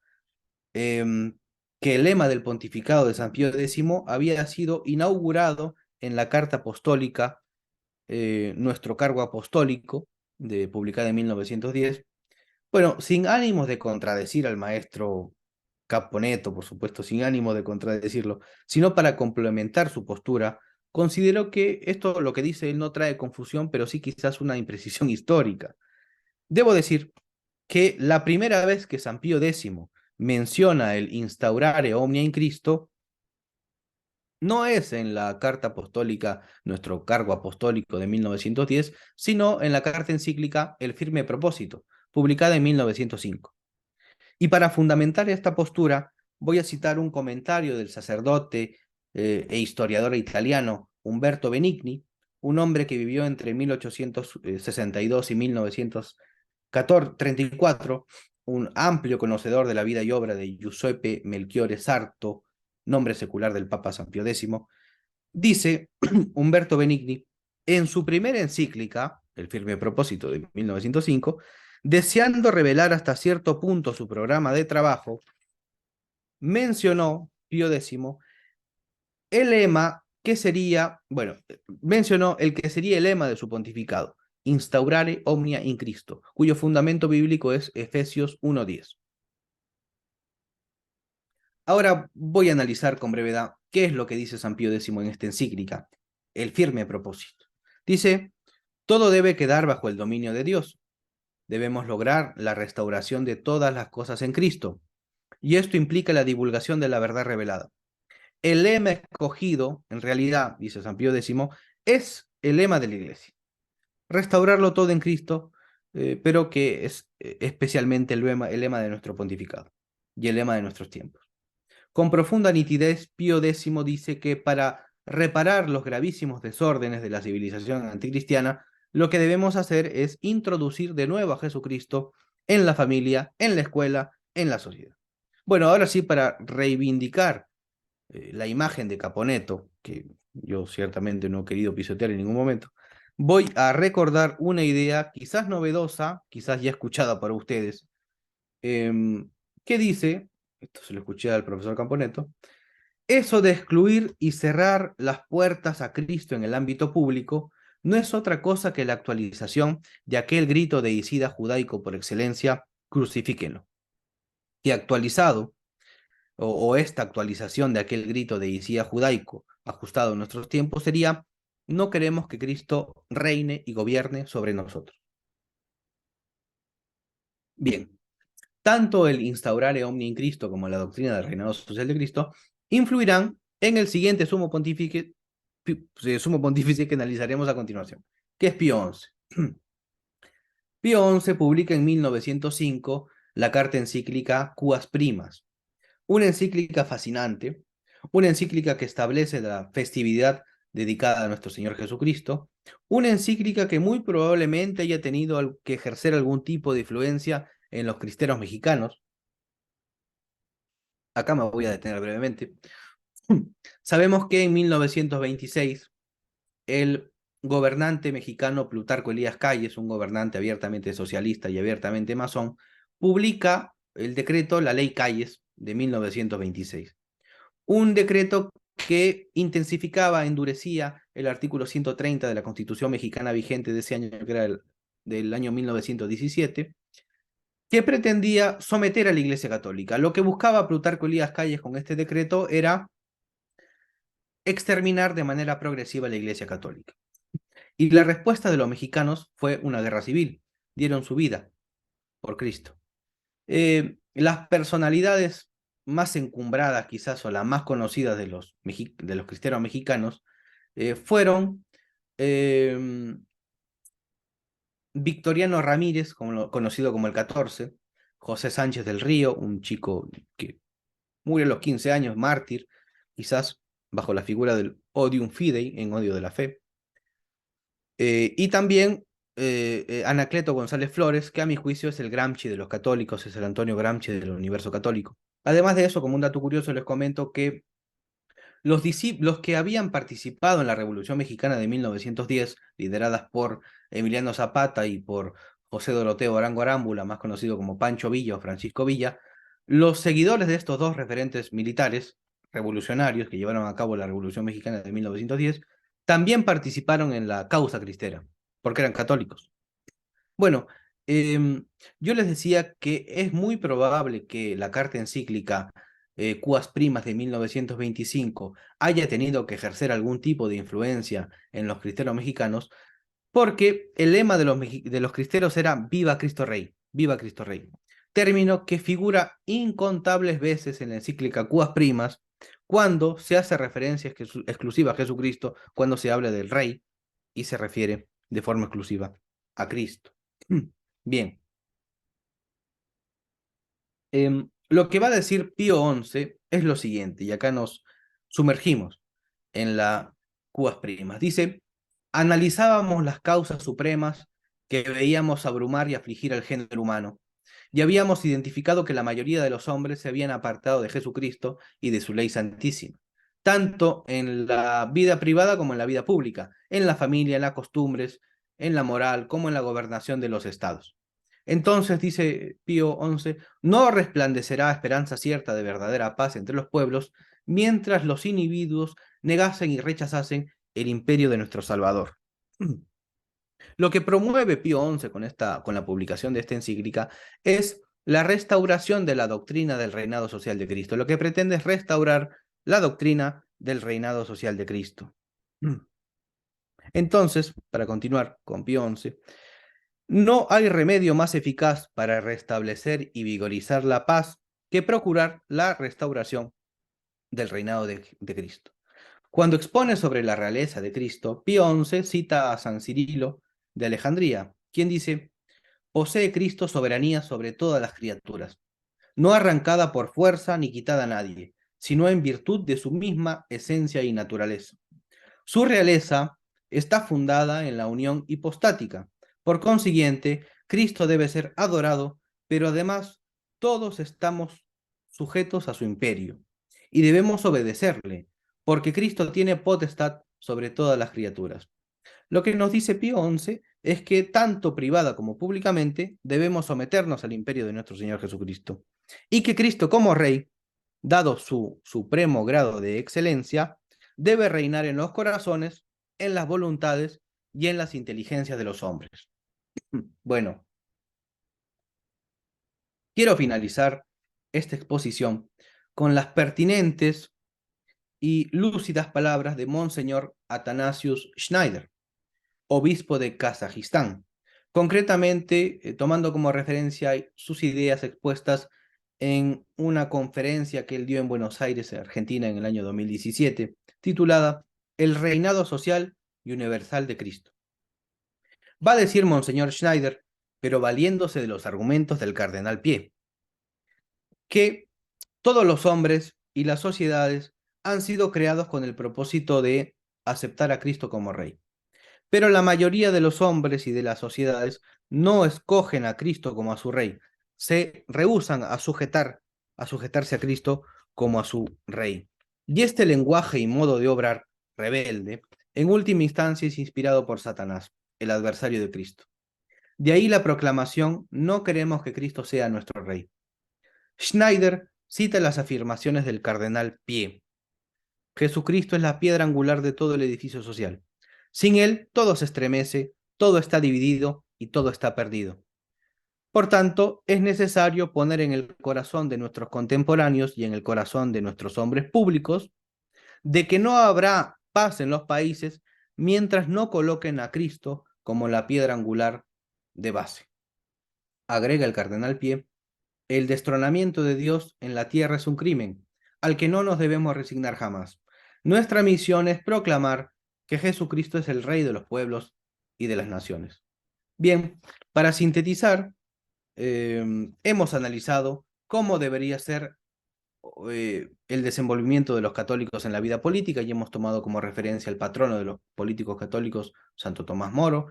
que el lema del pontificado de San Pío X había sido inaugurado en la carta apostólica, nuestro cargo apostólico, publicada en 1910. Bueno, sin ánimos de contradecir al maestro Caponeto, por supuesto, sin ánimo de contradecirlo, sino para complementar su postura, considero que esto, lo que dice él, no trae confusión, pero sí quizás una imprecisión histórica. Debo decir que la primera vez que San Pío X menciona el instaurare omnia in Cristo, no es en la carta apostólica, nuestro cargo apostólico de 1910, sino en la carta encíclica El firme propósito, publicada en 1905. Y para fundamentar esta postura, voy a citar un comentario del sacerdote e historiador italiano Umberto Benigni, un hombre que vivió entre 1862 y 1934, un amplio conocedor de la vida y obra de Giuseppe Melchiore Sarto, nombre secular del Papa San Pío X, dice Umberto Benigni, en su primera encíclica, El firme propósito de 1905, deseando revelar hasta cierto punto su programa de trabajo, mencionó Pío X el lema que sería, bueno, mencionó el que sería el lema de su pontificado, instaurare omnia in Cristo, cuyo fundamento bíblico es Efesios 1:10. Ahora voy a analizar con brevedad qué es lo que dice San Pío X en esta encíclica, el firme propósito. Dice, Todo debe quedar bajo el dominio de Dios. Debemos lograr la restauración de todas las cosas en Cristo, y esto implica la divulgación de la verdad revelada. El lema escogido, en realidad, dice San Pío X, es el lema de la Iglesia. Restaurarlo todo en Cristo, pero que es especialmente el lema de nuestro pontificado y el lema de nuestros tiempos. Con profunda nitidez, Pío X dice que para reparar los gravísimos desórdenes de la civilización anticristiana, lo que debemos hacer es introducir de nuevo a Jesucristo en la familia, en la escuela, en la sociedad. Bueno, ahora sí, para reivindicar la imagen de Caponeto, que yo ciertamente no he querido pisotear en ningún momento, voy a recordar una idea quizás novedosa, quizás ya escuchada por ustedes, que dice, esto se lo escuché al profesor Caponeto, eso de excluir y cerrar las puertas a Cristo en el ámbito público no es otra cosa que la actualización de aquel grito deicida judaico por excelencia, crucifíquenlo. Y actualizado, o esta actualización de aquel grito deicida judaico ajustado a nuestros tiempos sería, no queremos que Cristo reine y gobierne sobre nosotros. Bien, tanto el instaurare omni in Cristo como la doctrina del reinado social de Cristo influirán en el siguiente sumo pontífice que analizaremos a continuación, que es Pío XI. Pío XI publica en 1905 la carta encíclica Quas Primas, una encíclica fascinante, una encíclica que establece la festividad dedicada a nuestro Señor Jesucristo, una encíclica que muy probablemente haya tenido que ejercer algún tipo de influencia en los cristeros mexicanos. Acá me voy a detener brevemente. Sabemos que en 1926 el gobernante mexicano Plutarco Elías Calles, un gobernante abiertamente socialista y abiertamente masón, publica el decreto, la ley Calles de 1926. Un decreto que intensificaba, endurecía el artículo 130 de la Constitución mexicana vigente de ese año, que era del año 1917, que pretendía someter a la Iglesia Católica. Lo que buscaba Plutarco Elías Calles con este decreto era exterminar de manera progresiva a la Iglesia Católica. Y la respuesta de los mexicanos fue una guerra civil. Dieron su vida por Cristo. Las personalidades más encumbradas quizás o las más conocidas de los cristianos mexicanos fueron Victoriano Ramírez, conocido como el 14, José Sánchez del Río, un chico que murió a los 15 años, mártir, quizás bajo la figura del odium fidei, en odio de la fe, y también Anacleto González Flores, que a mi juicio es el Gramsci de los católicos, es el Antonio Gramsci del universo católico. Además de eso, como un dato curioso, les comento que los que habían participado en la Revolución Mexicana de 1910, lideradas por Emiliano Zapata y por José Doroteo Arango Arámbula, más conocido como Pancho Villa o Francisco Villa, los seguidores de estos dos referentes militares revolucionarios que llevaron a cabo la Revolución Mexicana de 1910, también participaron en la causa cristera, porque eran católicos. Bueno, yo les decía que es muy probable que la carta encíclica Quas Primas de 1925 haya tenido que ejercer algún tipo de influencia en los cristeros mexicanos, porque el lema de los cristeros era Viva Cristo Rey, viva Cristo Rey, término que figura incontables veces en la encíclica Quas Primas cuando se hace referencia exclusiva a Jesucristo, cuando se habla del Rey y se refiere de forma exclusiva a Cristo. Bien. Lo que va a decir Pío XI es lo siguiente, y acá nos sumergimos en la Cubas Primas. Dice, analizábamos las causas supremas que veíamos abrumar y afligir al género humano, y habíamos identificado que la mayoría de los hombres se habían apartado de Jesucristo y de su ley santísima, tanto en la vida privada como en la vida pública, en la familia, en las costumbres, en la moral, como en la gobernación de los estados. Entonces, dice Pío XI, no resplandecerá esperanza cierta de verdadera paz entre los pueblos, mientras los individuos negasen y rechazasen el imperio de nuestro Salvador. Lo que promueve Pío XI con la publicación de esta encíclica es la restauración de la doctrina del reinado social de Cristo. Lo que pretende es restaurar la doctrina del reinado social de Cristo. Entonces, para continuar con Pío XI, no hay remedio más eficaz para restablecer y vigorizar la paz que procurar la restauración del reinado de Cristo. Cuando expone sobre la realeza de Cristo, Pío XI cita a San Cirilo de Alejandría, quien dice: posee Cristo soberanía sobre todas las criaturas, no arrancada por fuerza ni quitada a nadie, sino en virtud de su misma esencia y naturaleza. Su realeza está fundada en la unión hipostática. Por consiguiente, Cristo debe ser adorado, pero además todos estamos sujetos a su imperio y debemos obedecerle, porque Cristo tiene potestad sobre todas las criaturas. Lo que nos dice Pío XI es que tanto privada como públicamente debemos someternos al imperio de nuestro Señor Jesucristo y que Cristo como Rey, dado su supremo grado de excelencia, debe reinar en los corazones, en las voluntades y en las inteligencias de los hombres. Bueno, quiero finalizar esta exposición con las pertinentes y lúcidas palabras de Monseñor Athanasius Schneider, obispo de Kazajistán, concretamente tomando como referencia sus ideas expuestas en una conferencia que él dio en Buenos Aires, Argentina, en el año 2017, titulada El reinado social y universal de Cristo. Va a decir Monseñor Schneider, pero valiéndose de los argumentos del cardenal Pie, que todos los hombres y las sociedades han sido creados con el propósito de aceptar a Cristo como rey. Pero la mayoría de los hombres y de las sociedades no escogen a Cristo como a su rey, se rehúsan a sujetarse a Cristo como a su rey. Y este lenguaje y modo de obrar rebelde, en última instancia, es inspirado por Satanás, el adversario de Cristo. De ahí la proclamación: no queremos que Cristo sea nuestro rey. Schneider cita las afirmaciones del cardenal Pie: Jesucristo es la piedra angular de todo el edificio social. Sin él, todo se estremece, todo está dividido y todo está perdido. Por tanto, es necesario poner en el corazón de nuestros contemporáneos y en el corazón de nuestros hombres públicos de que no habrá paz en los países mientras no coloquen a Cristo como la piedra angular de base. Agrega el cardenal Pie: el destronamiento de Dios en la tierra es un crimen, al que no nos debemos resignar jamás. Nuestra misión es proclamar que Jesucristo es el Rey de los pueblos y de las naciones. Bien, para sintetizar, hemos analizado cómo debería ser el desenvolvimiento de los católicos en la vida política y hemos tomado como referencia el patrono de los políticos católicos, Santo Tomás Moro.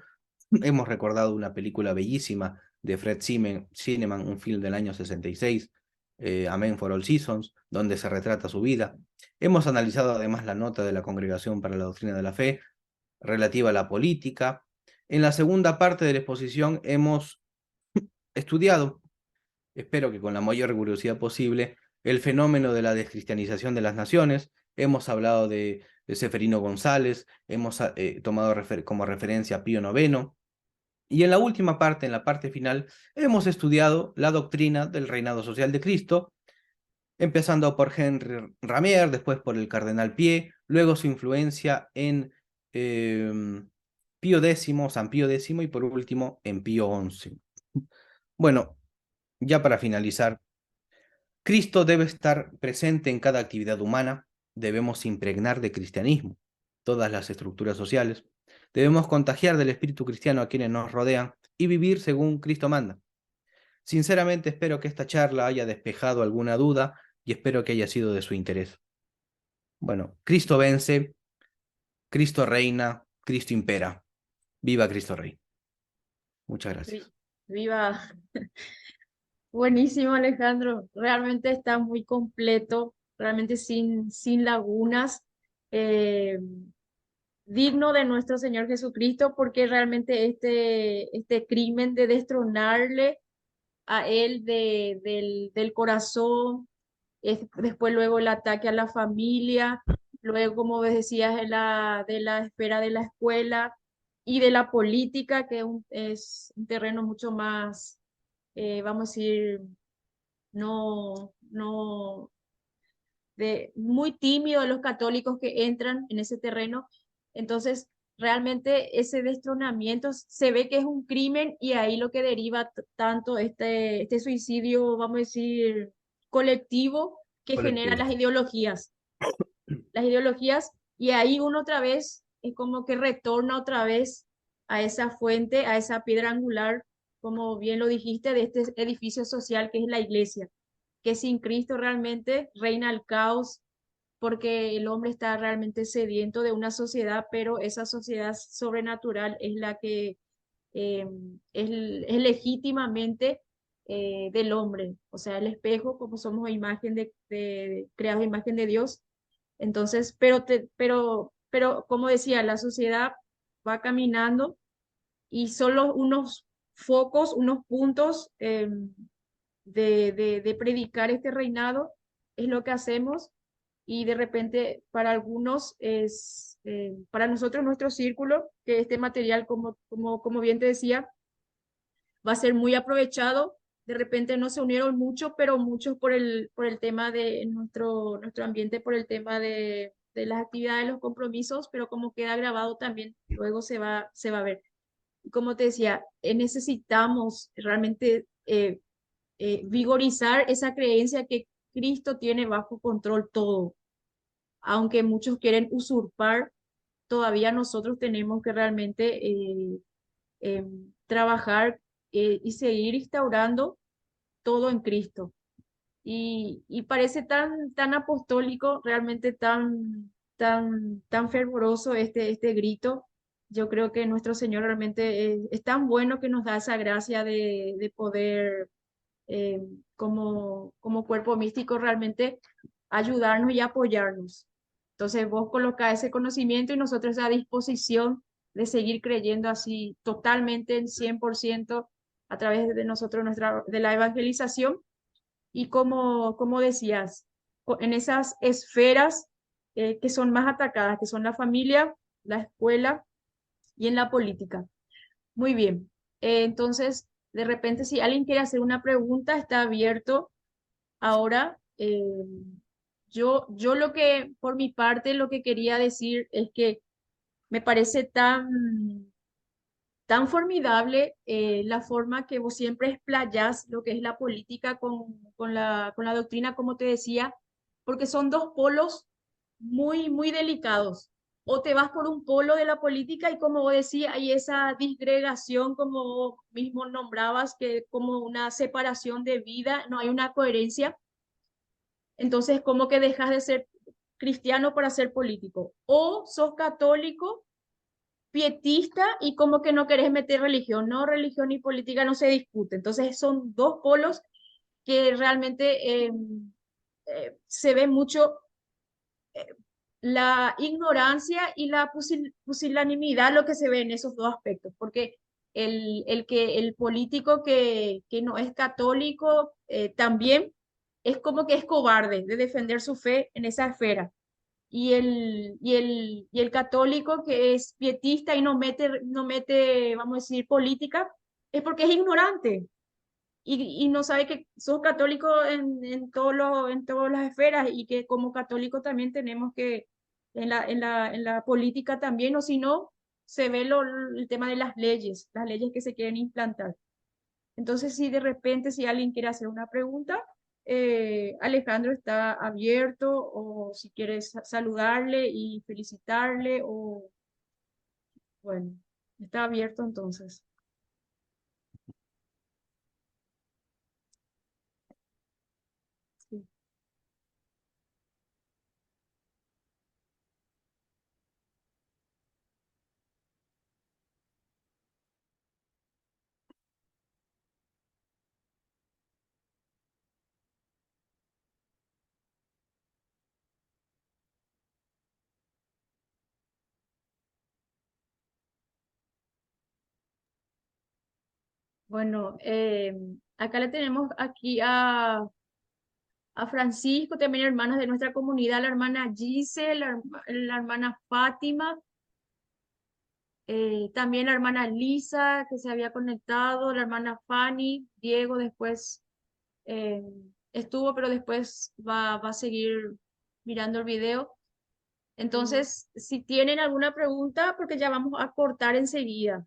Hemos recordado una película bellísima de Fred Zinnemann, un film del año 66, Amen for All Seasons, donde se retrata su vida. Hemos analizado además la nota de la Congregación para la Doctrina de la Fe relativa a la política. En la segunda parte de la exposición hemos estudiado, espero que con la mayor rigurosidad posible, el fenómeno de la descristianización de las naciones. Hemos hablado de Seferino González, hemos tomado como referencia a Pío IX, y en la última parte, en la parte final, hemos estudiado la doctrina del reinado social de Cristo, empezando por Henry Ramier, después por el cardenal Pie, luego su influencia en Pío X, San Pío X, y por último en Pío XI. Bueno, ya para finalizar, Cristo debe estar presente en cada actividad humana, debemos impregnar de cristianismo todas las estructuras sociales, debemos contagiar del espíritu cristiano a quienes nos rodean y vivir según Cristo manda. Sinceramente espero que esta charla haya despejado alguna duda y espero que haya sido de su interés. Bueno, Cristo vence, Cristo reina, Cristo impera. Viva Cristo Rey. Muchas Vi- gracias. Viva. Buenísimo, Alejandro. Realmente está muy completo, realmente sin lagunas. eh, Digno de nuestro Señor Jesucristo, porque realmente este crimen de destronarle a Él del corazón, después luego el ataque a la familia, luego, como decías, de la esfera de la escuela y de la política, que es un terreno mucho más, vamos a decir, no, muy tímido de los católicos que entran en ese terreno. Entonces, realmente ese destronamiento se ve que es un crimen y ahí lo que deriva tanto este suicidio, vamos a decir, colectivo que genera Colectivo. las ideologías. Las ideologías y ahí uno otra vez es como que retorna otra vez a esa fuente, a esa piedra angular, como bien lo dijiste, de este edificio social que es la iglesia, que sin Cristo realmente reina el caos porque el hombre está realmente sediento de una sociedad, pero esa sociedad sobrenatural es la que eh, es legítimamente del hombre, o sea, el espejo, como somos imagen creados a imagen de Dios. Entonces, pero como decía, la sociedad va caminando y solo unos focos, unos puntos de predicar este reinado es lo que hacemos y de repente para algunos es, para nosotros nuestro círculo, que este material, como bien te decía, va a ser muy aprovechado. De repente no se unieron muchos, pero muchos por el tema de nuestro ambiente, por el tema de las actividades, los compromisos, pero como queda grabado también, luego se va a ver. Y como te decía, necesitamos realmente vigorizar esa creencia que Cristo tiene bajo control todo. Aunque muchos quieren usurpar, todavía nosotros tenemos que realmente trabajar y seguir instaurando todo en Cristo. Y parece tan apostólico, realmente tan fervoroso este grito. Yo creo que nuestro Señor realmente es tan bueno que nos da esa gracia de poder, eh, como cuerpo místico, realmente ayudarnos y apoyarnos. Entonces vos colocás ese conocimiento y nosotros a disposición de seguir creyendo así totalmente en 100% a través de nosotros, de la evangelización y como decías, en esas esferas que son más atacadas, que son la familia, la escuela y en la política. Muy bien. Entonces, de repente, si alguien quiere hacer una pregunta, está abierto ahora. Yo lo que, por mi parte, lo que quería decir es que me parece tan formidable la forma que vos siempre explayás lo que es la política con la doctrina, como te decía, porque son dos polos muy delicados. O te vas por un polo de la política y como vos decías, hay esa disgregación, como vos mismo nombrabas, que como una separación de vida, no hay una coherencia. Entonces, como que dejas de ser cristiano para ser político. O sos católico pietista y como que no querés meter religión, no, religión y política no se discute. Entonces son dos polos que realmente se ve mucho la ignorancia y la pusilanimidad, lo que se ve en esos dos aspectos, porque el político que no es católico también es como que es cobarde de defender su fe en esa esfera y el católico que es pietista y no mete, vamos a decir, política, es porque es ignorante y no sabe que sos católico en todas las esferas y que como católico también tenemos que, en la política también, o si no, se ve el tema de las leyes que se quieren implantar. Entonces, si de repente, si alguien quiere hacer una pregunta, Alejandro está abierto o si quieres saludarle y felicitarle o bueno, está abierto entonces. Sí. Bueno, acá le tenemos aquí a Francisco, también hermanas de nuestra comunidad, la hermana Giselle, la hermana Fátima, también la hermana Lisa que se había conectado, la hermana Fanny, Diego después estuvo, pero después va a seguir mirando el video. Entonces, si tienen alguna pregunta, porque ya vamos a cortar enseguida.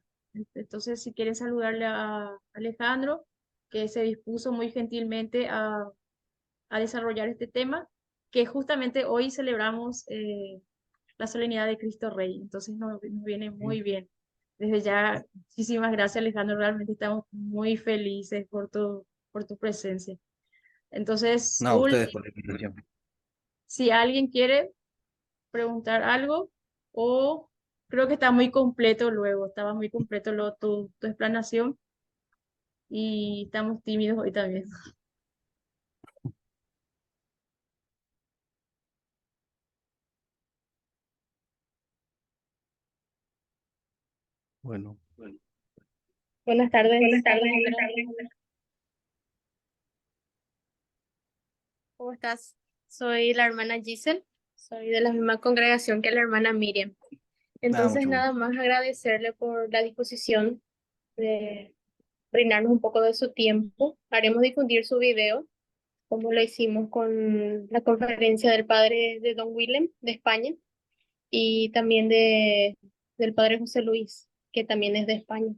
Entonces, si quieren saludarle a Alejandro, que se dispuso muy gentilmente a desarrollar este tema, que justamente hoy celebramos la solemnidad de Cristo Rey. Entonces, nos viene muy bien. Desde ya, muchísimas gracias, Alejandro. Realmente estamos muy felices por tu presencia. Entonces, No, ustedes por la invitación. si alguien quiere preguntar algo o creo que está muy completo luego, estaba muy completo luego tu explanación y estamos tímidos hoy también. Bueno, Buenas tardes, Buenas Alejandra. tardes. ¿Cómo estás? Soy la hermana Giselle. Soy de la misma congregación que la hermana Miriam. nada, Entonces, mucho gusto. nada más agradecerle por la disposición de brindarnos un poco de su tiempo. Haremos difundir su video, como lo hicimos con la conferencia del padre de Don Willem de España y también del padre José Luis, que también es de España.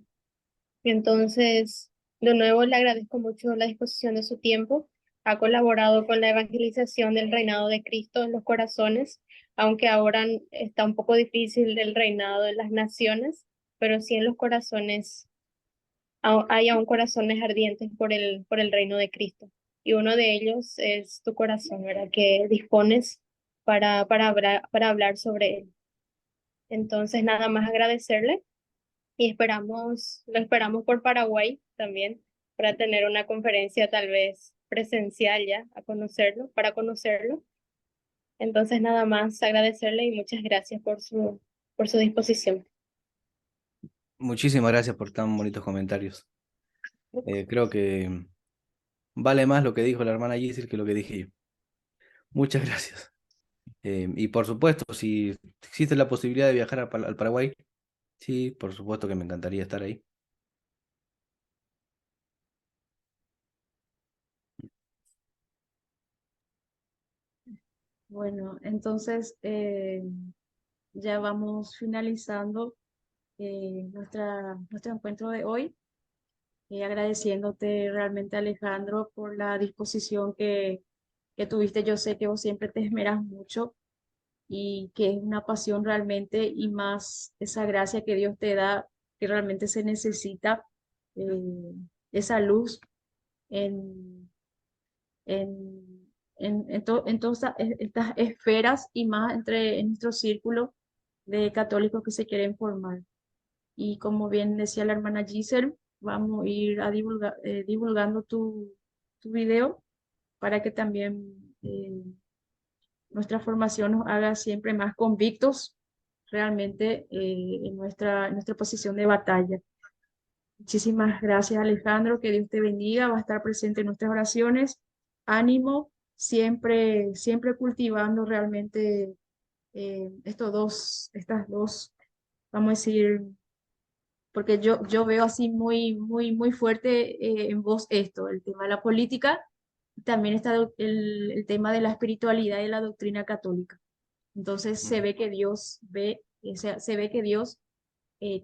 Entonces, de nuevo le agradezco mucho la disposición de su tiempo. Ha colaborado con la evangelización del reinado de Cristo en los corazones, aunque ahora está un poco difícil el reinado de las naciones, pero sí en los corazones hay aún corazones ardientes por el reino de Cristo. Y uno de ellos es tu corazón, ¿verdad? Que dispones para hablar sobre él. Entonces, nada más agradecerle y lo esperamos por Paraguay también, para tener una conferencia tal vez presencial ya, para conocerlo. Entonces, nada más agradecerle y muchas gracias por su disposición. Muchísimas gracias por tan bonitos comentarios. Creo que vale más lo que dijo la hermana Giselle que lo que dije yo. Muchas gracias. Y por supuesto, si existe la posibilidad de viajar al Paraguay, sí, por supuesto que me encantaría estar ahí. Bueno, entonces ya vamos finalizando nuestro encuentro de hoy, agradeciéndote realmente, Alejandro, por la disposición que tuviste. Yo sé que vos siempre te esmeras mucho y que es una pasión realmente y más esa gracia que Dios te da, que realmente se necesita, eh, esa luz en, en todas estas esferas y más en nuestro círculo de católicos que se quieren formar. Y como bien decía la hermana Giselle, vamos a ir divulgando tu video para que también nuestra formación nos haga siempre más convictos realmente en nuestra posición de batalla. Muchísimas gracias, Alejandro, que Dios te bendiga, va a estar presente en nuestras oraciones. Ánimo, siempre, siempre cultivando realmente estas dos, vamos a decir, porque yo veo así muy, muy, muy fuerte en vos esto, el tema de la política, también está el tema de la espiritualidad y la doctrina católica. Entonces se Ujú. ve que Dios ve, o sea, se ve que Dios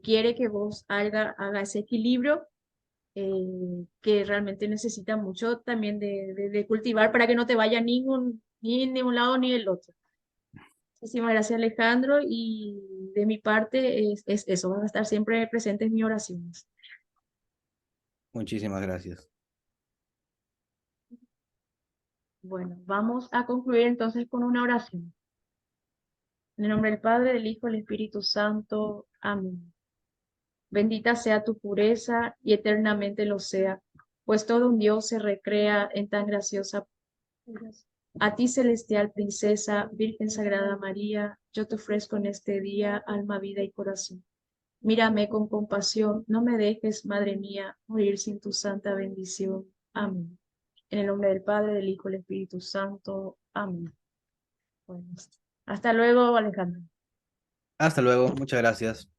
quiere que vos haga ese equilibrio que realmente necesita mucho también de cultivar para que no te vaya ni de un lado ni del otro. Muchísimas gracias, Alejandro, y de mi parte es eso, van a estar siempre presentes en mis oraciones. Muchísimas gracias. Bueno, vamos a concluir entonces con una oración. En el nombre del Padre, del Hijo y del Espíritu Santo. Amén. Bendita sea tu pureza y eternamente lo sea, pues todo un Dios se recrea en tan graciosa pureza. A ti, celestial princesa, Virgen Sagrada María, yo te ofrezco en este día alma, vida y corazón. Mírame con compasión, no me dejes, Madre mía, morir sin tu santa bendición. Amén. En el nombre del Padre, del Hijo y del Espíritu Santo. Amén. Bueno, hasta luego, Alejandro. Hasta luego, muchas gracias.